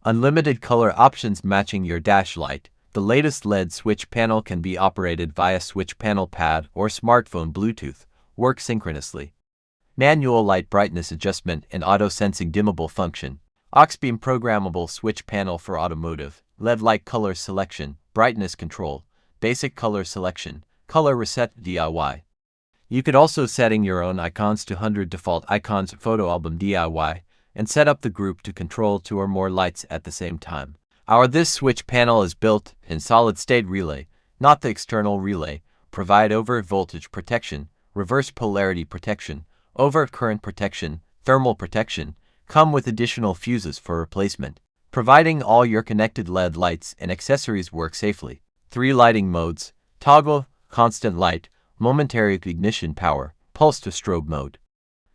Unlimited color options matching your dash light. The latest LED switch panel can be operated via switch panel pad or smartphone Bluetooth, work synchronously. Manual light brightness adjustment and auto-sensing dimmable function. Auxbeam programmable switch panel for automotive. LED light color selection, brightness control, basic color selection, color reset DIY. You could also setting your own icons to 100 default icons photo album DIY and set up the group to control 2 or more lights at the same time. This switch panel is built in solid-state relay, not the external relay, provide over voltage protection, reverse polarity protection, over current protection, thermal protection, come with additional fuses for replacement, providing all your connected LED lights and accessories work safely. 3 lighting modes: toggle, constant light, momentary ignition power, pulse to strobe mode.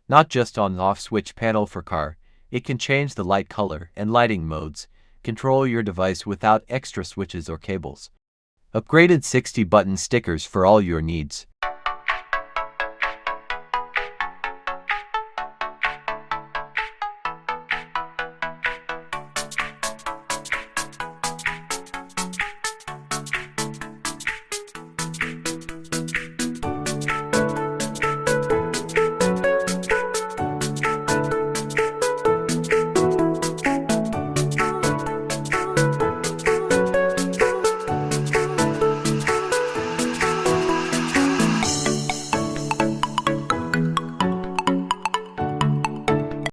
Not just on-off switch panel for car, it can change the light color and lighting modes, control your device without extra switches or cables. Upgraded 60-button stickers for all your needs.